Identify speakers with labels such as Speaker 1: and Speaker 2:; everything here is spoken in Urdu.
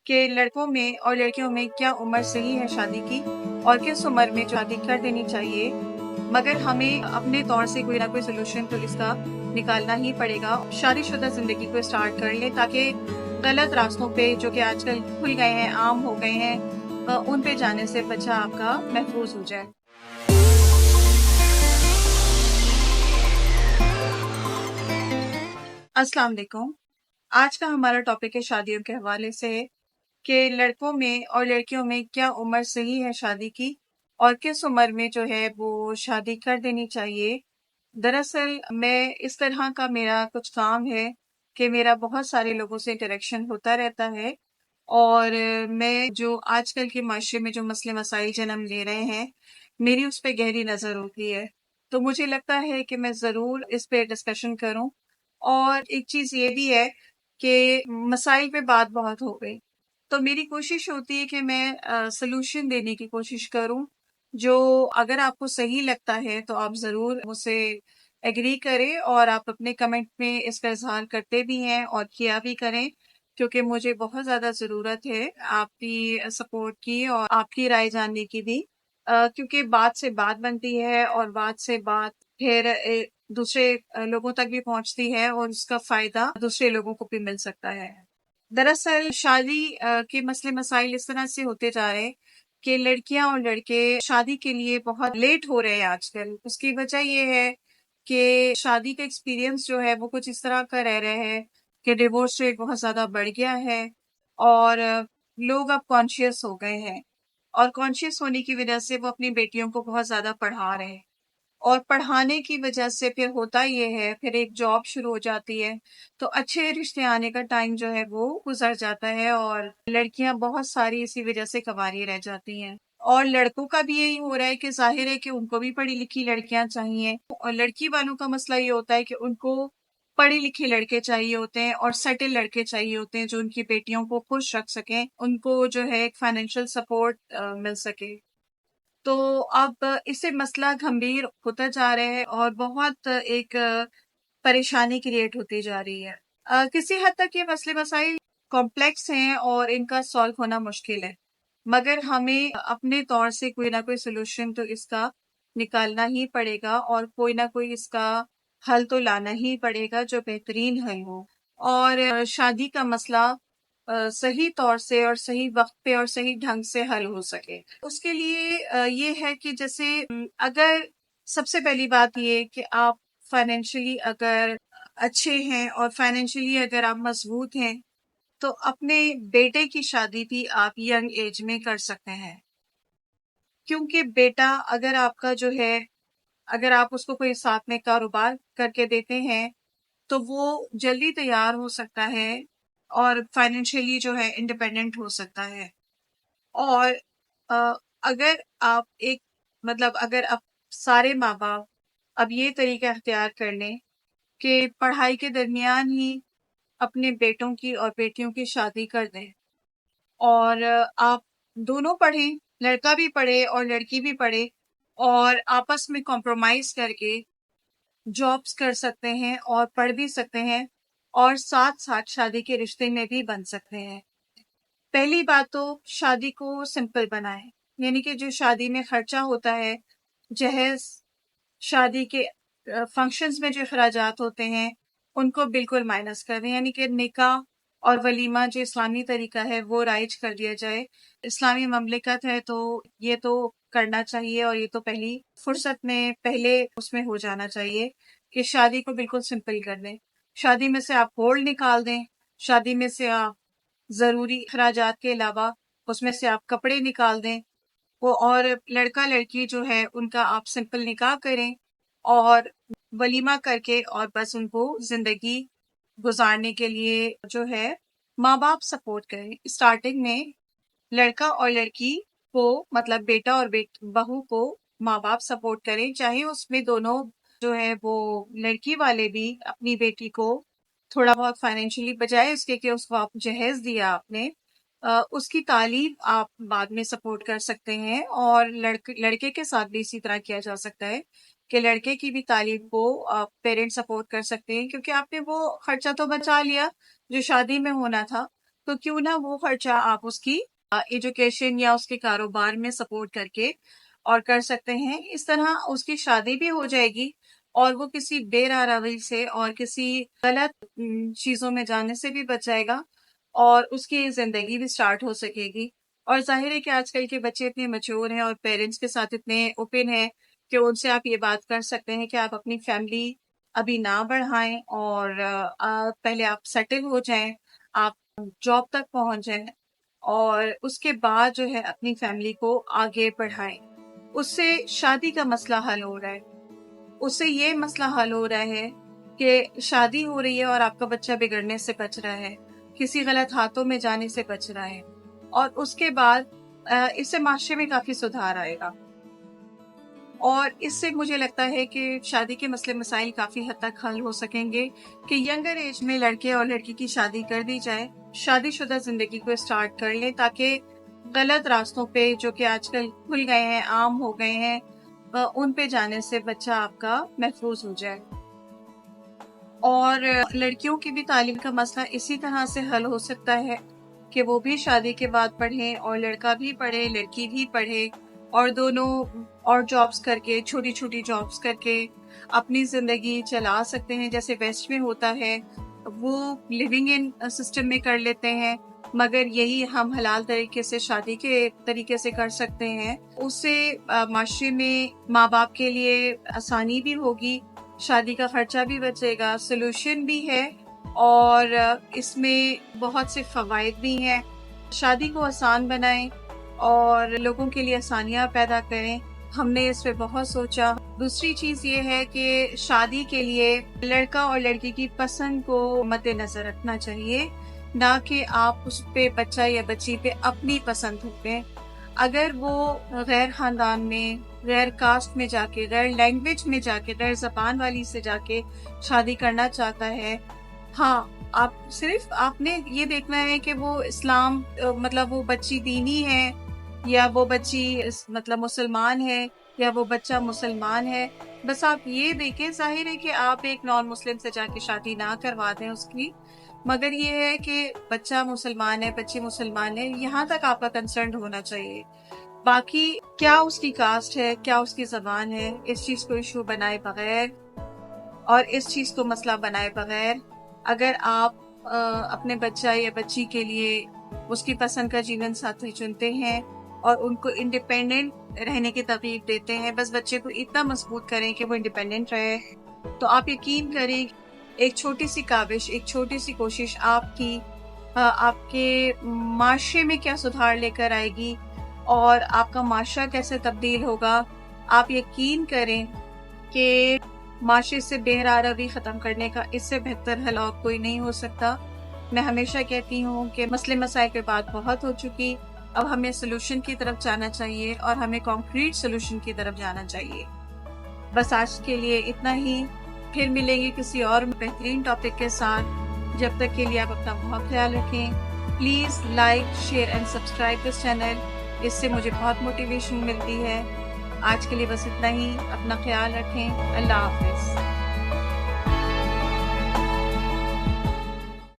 Speaker 1: کہ لڑکوں میں اور لڑکیوں میں کیا عمر صحیح ہے شادی کی اور کس عمر میں شادی کر دینی چاہیے، مگر ہمیں اپنے طور سے کوئی نہ کوئی سلوشن تو اس کا نکالنا ہی پڑے گا۔ شادی شدہ زندگی کو اسٹارٹ کر لیں تاکہ غلط راستوں پہ جو کہ آج کل کھل گئے ہیں، عام ہو گئے ہیں، ان پہ جانے سے بچہ آپ کا محفوظ ہو جائے۔ السلام علیکم۔ آج کا ہمارا ٹاپک ہے شادیوں کے حوالے سے کہ لڑکوں میں اور لڑکیوں میں کیا عمر صحیح ہے شادی کی اور کس عمر میں جو ہے وہ شادی کر دینی چاہیے۔ دراصل میں اس طرح کا میرا کچھ کام ہے کہ میرا بہت سارے لوگوں سے انٹریکشن ہوتا رہتا ہے، اور میں جو آج کل کے معاشرے میں جو مسئلے مسائل جنم لے رہے ہیں، میری اس پہ گہری نظر ہوتی ہے، تو مجھے لگتا ہے کہ میں ضرور اس پہ ڈسکشن کروں۔ اور ایک چیز یہ بھی ہے کہ مسائل پہ بات بہت ہو گئی، تو میری کوشش ہوتی ہے کہ میں سلوشن دینے کی کوشش کروں، جو اگر آپ کو صحیح لگتا ہے تو آپ ضرور مجھ سے ایگری کریں، اور آپ اپنے کمنٹ میں اس کا اظہار کرتے بھی ہیں اور کیا بھی کریں، کیونکہ مجھے بہت زیادہ ضرورت ہے آپ کی سپورٹ کی اور آپ کی رائے جاننے کی بھی، کیونکہ بات سے بات بنتی ہے اور بات سے بات پھر دوسرے لوگوں تک بھی پہنچتی ہے، اور اس کا فائدہ دوسرے لوگوں کو بھی مل سکتا ہے۔ دراصل شادی کے مسئلے مسائل اس طرح سے ہوتے جا رہے ہیں کہ لڑکیاں اور لڑکے شادی کے لیے بہت لیٹ ہو رہے ہیں آج کل۔ اس کی وجہ یہ ہے کہ شادی کا ایکسپیرینس جو ہے وہ کچھ اس طرح کا رہ رہے ہیں کہ ڈیورس ریٹ بہت زیادہ بڑھ گیا ہے، اور لوگ اب کانشیس ہو گئے ہیں، اور کانشیس ہونے کی وجہ سے وہ اپنی بیٹیوں کو بہت زیادہ پڑھا رہے ہیں، اور پڑھانے کی وجہ سے پھر ہوتا یہ ہے پھر ایک جاب شروع ہو جاتی ہے، تو اچھے رشتے آنے کا ٹائم جو ہے وہ گزر جاتا ہے، اور لڑکیاں بہت ساری اسی وجہ سے کنواری رہ جاتی ہیں۔ اور لڑکوں کا بھی یہی ہو رہا ہے کہ ظاہر ہے کہ ان کو بھی پڑھی لکھی لڑکیاں چاہیے، اور لڑکی والوں کا مسئلہ یہ ہوتا ہے کہ ان کو پڑھے لکھے لڑکے چاہیے ہوتے ہیں اور سیٹل لڑکے چاہیے ہوتے ہیں جو ان کی بیٹیوں کو خوش رکھ سکیں، ان کو جو ہے ایک فائنینشیل سپورٹ مل سکے۔ تو اب اس سے مسئلہ گمبھیر ہوتا جا رہا ہے اور بہت ایک پریشانی کریٹ ہوتی جا رہی ہے۔ کسی حد تک یہ مسئلے مسائل کمپلیکس ہیں اور ان کا سالو ہونا مشکل ہے، مگر ہمیں اپنے طور سے کوئی نہ کوئی سلوشن تو اس کا نکالنا ہی پڑے گا، اور کوئی نہ کوئی اس کا حل تو لانا ہی پڑے گا جو بہترین حل ہو، اور شادی کا مسئلہ صحیح طور سے اور صحیح وقت پہ اور صحیح ڈھنگ سے حل ہو سکے۔ اس کے لیے یہ ہے کہ جیسے اگر سب سے پہلی بات یہ کہ آپ فائنینشلی اگر اچھے ہیں اور فائنینشلی اگر آپ مضبوط ہیں، تو اپنے بیٹے کی شادی بھی آپ ینگ ایج میں کر سکتے ہیں، کیونکہ بیٹا اگر آپ کا جو ہے، اگر آپ اس کو کوئی ساتھ میں کاروبار کر کے دیتے ہیں تو وہ جلدی تیار ہو سکتا ہے اور فائنینشلی جو ہے انڈیپینڈنٹ ہو سکتا ہے۔ اور اگر آپ ایک اگر آپ سارے ماں باپ اب یہ طریقہ اختیار کر لیں کہ پڑھائی کے درمیان ہی اپنے بیٹوں کی اور بیٹیوں کی شادی کر دیں، اور آپ دونوں پڑھیں، لڑکا بھی پڑھے اور لڑکی بھی پڑھے، اور آپس میں کمپرومائز کر کے جابس کر سکتے ہیں اور پڑھ بھی سکتے ہیں، اور ساتھ ساتھ شادی کے رشتے میں بھی بن سکتے ہیں۔ پہلی بات تو شادی کو سمپل بنائیں، یعنی کہ جو شادی میں خرچہ ہوتا ہے، جہیز، شادی کے فنکشنز میں جو اخراجات ہوتے ہیں ان کو بالکل مائنس کر دیں، یعنی کہ نکاح اور ولیمہ جو اسلامی طریقہ ہے وہ رائج کر دیا جائے۔ اسلامی مملکت ہے تو یہ تو کرنا چاہیے، اور یہ تو پہلی فرصت میں پہلے اس میں ہو جانا چاہیے کہ شادی کو بالکل سمپل کر دیں۔ شادی میں سے آپ گولڈ نکال دیں، شادی میں سے آپ ضروری اخراجات کے علاوہ اس میں سے آپ کپڑے نکال دیں، وہ، اور لڑکا لڑکی جو ہے ان کا آپ سمپل نکاح کریں اور ولیمہ کر کے، اور بس ان کو زندگی گزارنے کے لیے جو ہے ماں باپ سپورٹ کریں۔ اسٹارٹنگ میں لڑکا اور لڑکی کو بیٹا اور بہو کو ماں باپ سپورٹ کریں، چاہے اس میں دونوں جو ہے وہ لڑکی والے بھی اپنی بیٹی کو تھوڑا بہت فائنینشلی، بجائے اس کے کہ اس کو آپ جہیز دیا آپ نے، اس کی تعلیم آپ بعد میں سپورٹ کر سکتے ہیں، اور لڑکے کے ساتھ بھی اسی طرح کیا جا سکتا ہے کہ لڑکے کی بھی تعلیم کو پیرنٹ سپورٹ کر سکتے ہیں، کیونکہ آپ نے وہ خرچہ تو بچا لیا جو شادی میں ہونا تھا، تو کیوں نہ وہ خرچہ آپ اس کی ایجوکیشن یا اس کے کاروبار میں سپورٹ کر کے اور کر سکتے ہیں. اس طرح اس کی شادی بھی ہو جائے گی اور وہ کسی بے راہ روی سے اور کسی غلط چیزوں میں جانے سے بھی بچ جائے گا اور اس کی زندگی بھی سٹارٹ ہو سکے گی. اور ظاہر ہے کہ آج کل کے بچے اتنے میچور ہیں اور پیرنٹس کے ساتھ اتنے اوپن ہیں کہ ان سے آپ یہ بات کر سکتے ہیں کہ آپ اپنی فیملی ابھی نہ بڑھائیں اور پہلے آپ سیٹل ہو جائیں، آپ جاب تک پہنچ جائیں اور اس کے بعد جو ہے اپنی فیملی کو آگے بڑھائیں. اس سے شادی کا مسئلہ حل ہو رہا ہے، اس سے یہ مسئلہ حل ہو رہا ہے کہ شادی ہو رہی ہے اور آپ کا بچہ بگڑنے سے بچ رہا ہے، کسی غلط ہاتھوں میں جانے سے بچ رہا ہے، اور اس کے بعد اس سے معاشرے میں کافی سدھار آئے گا. اور اس سے مجھے لگتا ہے کہ شادی کے مسئلے مسائل کافی حد تک حل ہو سکیں گے کہ ینگر ایج میں لڑکے اور لڑکی کی شادی کر دی جائے، شادی شدہ زندگی کو اسٹارٹ کر لیں تاکہ غلط راستوں پہ جو کہ آج کل کھل گئے ہیں، عام ہو گئے ہیں، ان پہ جانے سے بچہ آپ کا محفوظ ہو جائے. اور لڑکیوں کی بھی تعلیم کا مسئلہ اسی طرح سے حل ہو سکتا ہے کہ وہ بھی شادی کے بعد پڑھیں اور لڑکا بھی پڑھے، لڑکی بھی پڑھے، اور دونوں اور جابس کر کے، چھوٹی چھوٹی جابس کر کے اپنی زندگی چلا سکتے ہیں. جیسے ویسٹ میں ہوتا ہے وہ لیونگ ان سسٹم میں کر لیتے ہیں، مگر یہی ہم حلال طریقے سے شادی کے طریقے سے کر سکتے ہیں. اس سے معاشرے میں ماں باپ کے لیے آسانی بھی ہوگی، شادی کا خرچہ بھی بچے گا، سولوشن بھی ہے اور اس میں بہت سے فوائد بھی ہیں. شادی کو آسان بنائیں اور لوگوں کے لیے آسانیاں پیدا کریں. ہم نے اس پہ بہت سوچا. دوسری چیز یہ ہے کہ شادی کے لیے لڑکا اور لڑکی کی پسند کو مد نظر رکھنا چاہیے، نہ کہ آپ اس پہ بچہ یا بچی پہ اپنی پسند تھوپیں. اگر وہ غیر خاندان میں، غیر کاسٹ میں جا کے، غیر لینگویج میں جا کے، غیر زبان والی سے جا کے شادی کرنا چاہتا ہے، ہاں آپ نے یہ دیکھنا ہے کہ وہ اسلام مطلب وہ بچی دینی ہے یا وہ بچی مطلب مسلمان ہے یا وہ بچہ مسلمان ہے. بس آپ یہ دیکھیں. ظاہر ہے کہ آپ ایک نان مسلم سے جا کے شادی نہ کروا دیں اس کی، مگر یہ ہے کہ بچہ مسلمان ہے، بچی مسلمان ہے، یہاں تک آپ کا کنسرن ہونا چاہیے. باقی کیا اس کی کاسٹ ہے، کیا اس کی زبان ہے، اس چیز کو ایشو بنائے بغیر اور اس چیز کو مسئلہ بنائے بغیر اگر آپ اپنے بچہ یا بچی کے لیے اس کی پسند کا جیون ساتھی چنتے ہیں اور ان کو انڈیپینڈنٹ رہنے کی ترغیب دیتے ہیں، بس بچے کو اتنا مضبوط کریں کہ وہ انڈیپینڈنٹ رہے، تو آپ یقین کریں ایک چھوٹی سی کاوش، ایک چھوٹی سی کوشش آپ کے معاشرے میں کیا سدھار لے کر آئے گی اور آپ کا معاشرہ کیسے تبدیل ہوگا. آپ یقین کریں کہ معاشرے سے بے راہ روی ختم کرنے کا اس سے بہتر حل اور کوئی نہیں ہو سکتا. میں ہمیشہ کہتی ہوں کہ مسئلے مسائل پہ بات بہت ہو چکی، اب ہمیں سلوشن کی طرف جانا چاہیے اور ہمیں کانکریٹ سلوشن کی طرف جانا چاہیے. بس آج کے لیے اتنا ہی، پھر ملیں گے کسی اور بہترین ٹاپک کے ساتھ. جب تک کے لیے آپ اپنا بہت خیال رکھیں. Please like, share and subscribe this channel. اس سے مجھے بہت موٹیویشن ملتی ہے. آج کے لیے بس اتنا ہی. اپنا خیال رکھیں. اللہ حافظ.